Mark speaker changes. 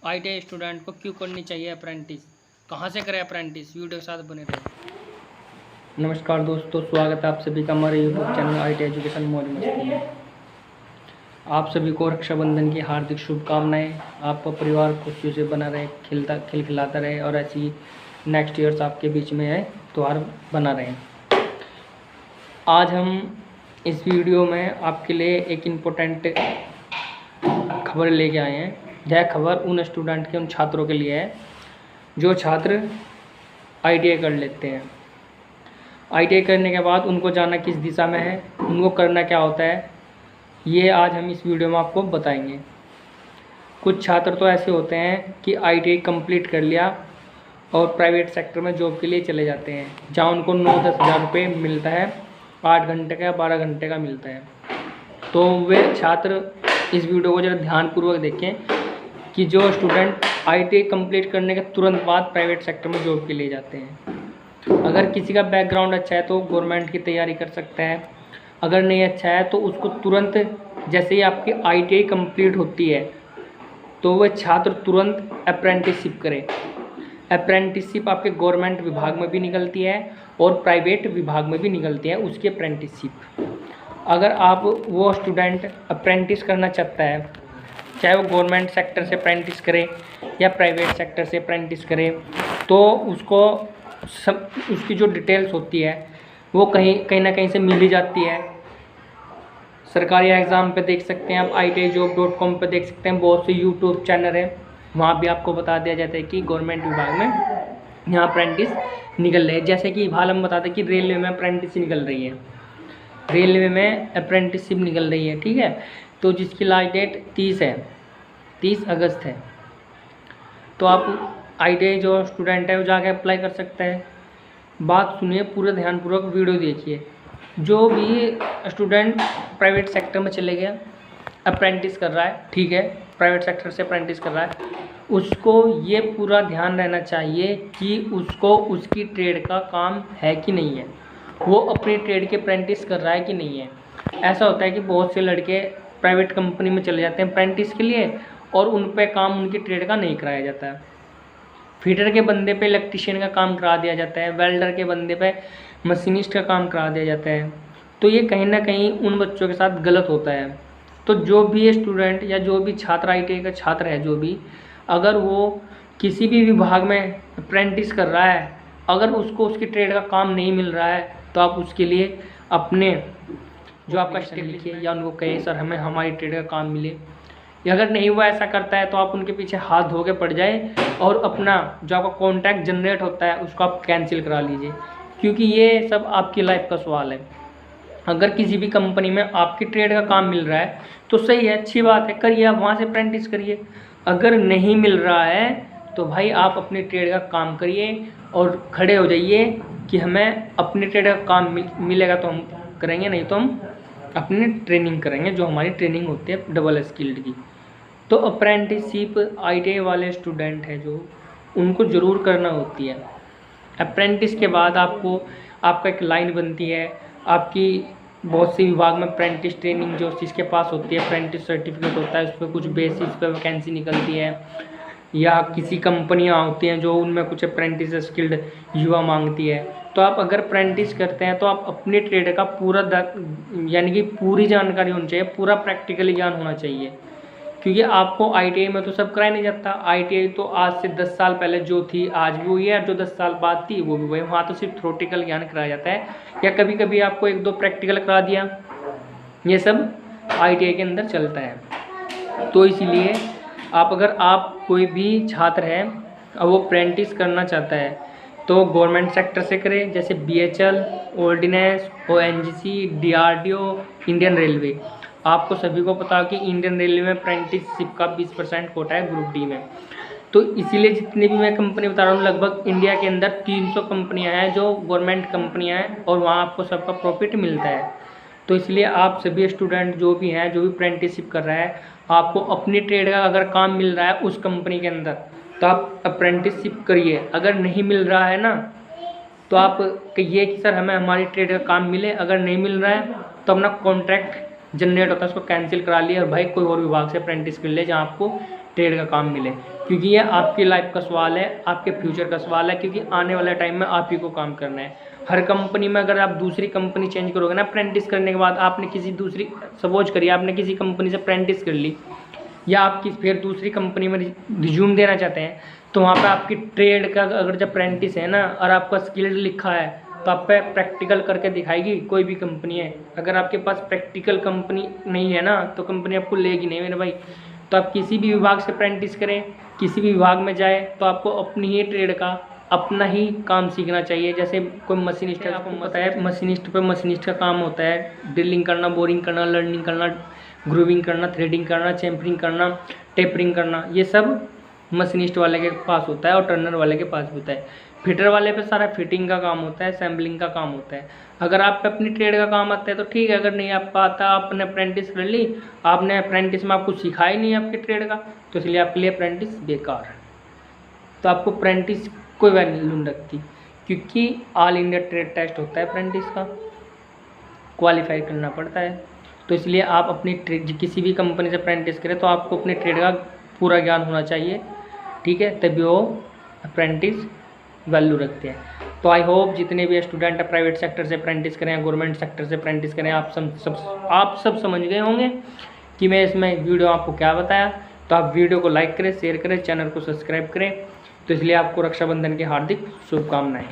Speaker 1: ITI student को क्यों करनी चाहिए अप्रेंटिस, कहाँ से करें अप्रेंटिस, वीडियो के साथ बने रहे। नमस्कार दोस्तों, स्वागत है आप सभी का हमारे यूट्यूब चैनल आईटीआई एजुकेशन मौज मस्ती में। आप सभी को रक्षाबंधन की हार्दिक शुभकामनाएं। आपका परिवार खुशियों से बना रहे, खिलखिलाता रहे और ऐसी नेक्स्ट ईयर्स आपके बीच में है त्यौहार बना रहे। आज हम इस वीडियो में आपके लिए एक इम्पोर्टेंट खबर लेके आए हैं। यह खबर उन स्टूडेंट के, उन छात्रों के लिए है जो छात्र आईटीआई कर लेते हैं। आईटीआई करने के बाद उनको जाना किस दिशा में है, उनको करना क्या होता है, ये आज हम इस वीडियो में आपको बताएंगे। कुछ छात्र तो ऐसे होते हैं कि आईटीआई कंप्लीट कर लिया और प्राइवेट सेक्टर में जॉब के लिए चले जाते हैं, जहाँ उनको 9-10 हज़ार रुपये मिलता है, 8 घंटे का 12 घंटे का मिलता है। तो वे छात्र इस वीडियो को ज़रा ध्यानपूर्वक देखें कि जो स्टूडेंट आईटीआई कंप्लीट करने के तुरंत बाद प्राइवेट सेक्टर में जॉब के लिए जाते हैं। अगर किसी का बैकग्राउंड अच्छा है तो गवर्नमेंट की तैयारी कर सकता है, अगर नहीं अच्छा है तो उसको तुरंत, जैसे ही आपकी आईटीआई कंप्लीट होती है तो वह छात्र तुरंत अप्रेंटिसशिप करे। अप्रेंटिसशिप आपके गवर्नमेंट विभाग में भी निकलती है और प्राइवेट विभाग में भी निकलती है उसकी अप्रेंटिसशिप। अगर आप वो स्टूडेंट अप्रेंटिस करना चाहता है, चाहे वो गवर्नमेंट सेक्टर से अप्रेंटिस करे या प्राइवेट सेक्टर से अप्रेंटिस करे, तो उसको सब उसकी जो डिटेल्स होती है वो कहीं ना कहीं से मिल ही जाती है। सरकारी एग्ज़ाम पे देख सकते हैं आप, ITIJOB.com पे देख सकते हैं, बहुत से यूट्यूब चैनल है, वहाँ भी आपको बता दिया जाता है कि गवर्नमेंट विभाग में यहाँ अप्रेंटिस निकल रहे हैं। जैसे कि हाल हम बताते हैं कि रेलवे में अप्रेंटिस निकल रही है, रेलवे में अप्रेंटिसशिप निकल रही है, ठीक है। तो जिसकी लास्ट डेट 30 है, 30 अगस्त है। तो आप आईटीआई जो स्टूडेंट है वो जाके अप्लाई कर सकते हैं। बात सुनिए, पूरे ध्यानपूर्वक वीडियो देखिए। जो भी स्टूडेंट प्राइवेट सेक्टर में चले गया, अप्रेंटिस कर रहा है, ठीक है, प्राइवेट सेक्टर से अप्रेंटिस कर रहा है, उसको ये पूरा ध्यान रहना चाहिए कि उसको उसकी ट्रेड का काम है कि नहीं है, वो अपनी ट्रेड के अप्रेंटिस कर रहा है कि नहीं है। ऐसा होता है कि बहुत से लड़के प्राइवेट कंपनी में चले जाते हैं अप्रेंटिस के लिए और उन पे काम उनकी ट्रेड का नहीं कराया जाता है। फीडर के बंदे पे इलेक्ट्रीशियन का काम करा दिया जाता है, वेल्डर के बंदे पे मशीनिस्ट का काम करा दिया जाता है। तो ये कहीं ना कहीं उन बच्चों के साथ गलत होता है। तो जो भी स्टूडेंट या जो भी छात्र आईटीआई का छात्र है, जो भी, अगर वो किसी भी विभाग में अप्रेंटिस कर रहा है, अगर उसको उसकी ट्रेड का काम नहीं मिल रहा है, तो आप उसके लिए अपने जो आपका स्टेप लिखिए या उनको कहिए सर हमें हमारी ट्रेड का काम मिले। या अगर नहीं वो ऐसा करता है तो आप उनके पीछे हाथ धो के पड़ जाए और अपना जो आपका कॉन्टैक्ट जनरेट होता है उसको आप कैंसिल करा लीजिए, क्योंकि ये सब आपकी लाइफ का सवाल है। अगर किसी भी कंपनी में आपकी ट्रेड का काम मिल रहा है तो सही है, अच्छी बात है, करिए, आप वहाँ से अप्रेंटिस करिए। अगर नहीं मिल रहा है तो भाई आप अपनी ट्रेड का काम करिए और खड़े हो जाइए कि हमें अपनी ट्रेड का काम मिलेगा तो हम करेंगे, नहीं तो हम अपनी ट्रेनिंग करेंगे, जो हमारी ट्रेनिंग होती है डबल स्किल्ड की। तो अप्रेंटिसशिप आईटीआई वाले स्टूडेंट हैं जो, उनको ज़रूर करना होती है। अप्रेंटिस के बाद आपको आपका एक लाइन बनती है, आपकी बहुत से विभाग में अप्रेंटिस ट्रेनिंग जो जिसके पास होती है, अप्रेंटिस सर्टिफिकेट होता है, उस पर कुछ बेसिस पे वैकेंसी निकलती है, या किसी कंपनियां होती हैं जो उनमें कुछ अप्रेंटिस स्किल्ड युवा मांगती है। तो आप अगर अप्रेंटिस करते हैं तो आप अपनी ट्रेड का पूरा यानी कि पूरी जानकारी होनी चाहिए, पूरा प्रैक्टिकली ज्ञान होना चाहिए, क्योंकि आपको आईटीआई में तो सब कराया नहीं जाता। आईटीआई तो आज से 10 साल पहले जो थी आज भी वही है, जो 10 साल बाद थी वो भी वही। वहाँ तो सिर्फ थ्योरेटिकल ज्ञान कराया जाता है, या कभी कभी आपको 1-2 प्रैक्टिकल करा दिया, ये सब आईटीआई के अंदर चलता है। तो इसलिए आप कोई भी छात्र है और वो अप्रेंटिस करना चाहता है तो गवर्नमेंट सेक्टर से करें, जैसे BHL, ordnance, ONGC, DRDO, Indian railway. आपको सभी को पता है कि इंडियन रेलवे में अप्रेंटिसशिप का 20% कोटा है ग्रुप डी में। तो इसीलिए जितनी भी मैं कंपनी बता रहा हूँ, लगभग इंडिया के अंदर 300 कंपनियाँ हैं जो गवर्नमेंट कंपनियाँ हैं, और वहाँ आपको सबका प्रॉफिट मिलता है। तो इसलिए आप सभी स्टूडेंट जो भी हैं, जो भी अप्रेंटिसशिप कर रहा है, आपको अपनी ट्रेड का अगर काम मिल रहा है उस कंपनी के अंदर तो आप अप्रेंटिसशिप करिए। अगर नहीं मिल रहा है ना तो आप कहिए कि सर हमें हमारी ट्रेड का काम मिले। अगर नहीं मिल रहा है तो अपना कॉन्ट्रैक्ट जनरेट होता है उसको कैंसिल करा लिए और भाई कोई और विभाग से अप्रेंटिस कर ले जहाँ आपको ट्रेड का काम मिले। क्योंकि ये आपकी लाइफ का सवाल है, आपके फ्यूचर का सवाल है, क्योंकि आने वाले टाइम में आप ही को काम करना है। हर कंपनी में अगर आप दूसरी कंपनी चेंज करोगे ना अप्रेंटिस करने के बाद, आपने किसी दूसरी, सपोज करिए आपने किसी कंपनी से अप्रेंटिस कर ली या आपकी फिर दूसरी कंपनी में रिज्यूम देना चाहते हैं, तो वहाँ पे आपकी ट्रेड का अगर जब अप्रेंटिस है ना और आपका स्किल्ड लिखा है तो आप पे प्रैक्टिकल करके दिखाएगी कोई भी कंपनी है। अगर आपके पास प्रैक्टिकल कंपनी नहीं है ना तो कंपनी आपको लेगी नहीं मेरे भाई। तो आप किसी भी विभाग से अप्रेंटिस करें, किसी भी विभाग में जाए, तो आपको अपनी ही ट्रेड का अपना ही काम सीखना चाहिए। जैसे कोई मशीनिस्ट है, आपको पता है मशीनिस्ट पे मशीनिस्ट का काम होता है ड्रिलिंग करना, बोरिंग करना, लर्निंग करना, ग्रूविंग करना, थ्रेडिंग करना, चैम्परिंग करना, टेपरिंग करना, ये सब मशीनिस्ट वाले के पास होता है और टर्नर वाले के पास भी होता है। फिटर वाले पे सारा फिटिंग का काम होता है, असेंबलिंग का काम होता है। अगर आप पे अपनी ट्रेड का काम आता है तो ठीक है, अगर नहीं आपका आता, आपने अप्रेंटिस कर ली, आपने अप्रेंटिस में आपको सिखाया ही नहीं आपकी ट्रेड का, तो इसलिए आपके लिए अप्रेंटिस बेकार है। तो आपको अप्रेंटिस कोई वैल्यू नहीं रखती, क्योंकि ऑल इंडिया ट्रेड टेस्ट होता है अप्रेंटिस का, क्वालिफाई करना पड़ता है। तो इसलिए आप अपनी ट्रेड किसी भी कंपनी से अप्रेंटिस करें तो आपको अपने ट्रेड का पूरा ज्ञान होना चाहिए, ठीक है, तभी वो अप्रेंटिस वैल्यू रखते हैं। तो आई होप जितने भी स्टूडेंट प्राइवेट सेक्टर से अप्रेंटिस करें, गवर्नमेंट सेक्टर से अप्रेंटिस करें, आप सब समझ गए होंगे कि मैं इसमें वीडियो आपको क्या बताया। तो आप वीडियो को लाइक करें, शेयर करें, चैनल को सब्सक्राइब करें। तो इसलिए आपको रक्षाबंधन की हार्दिक शुभकामनाएं।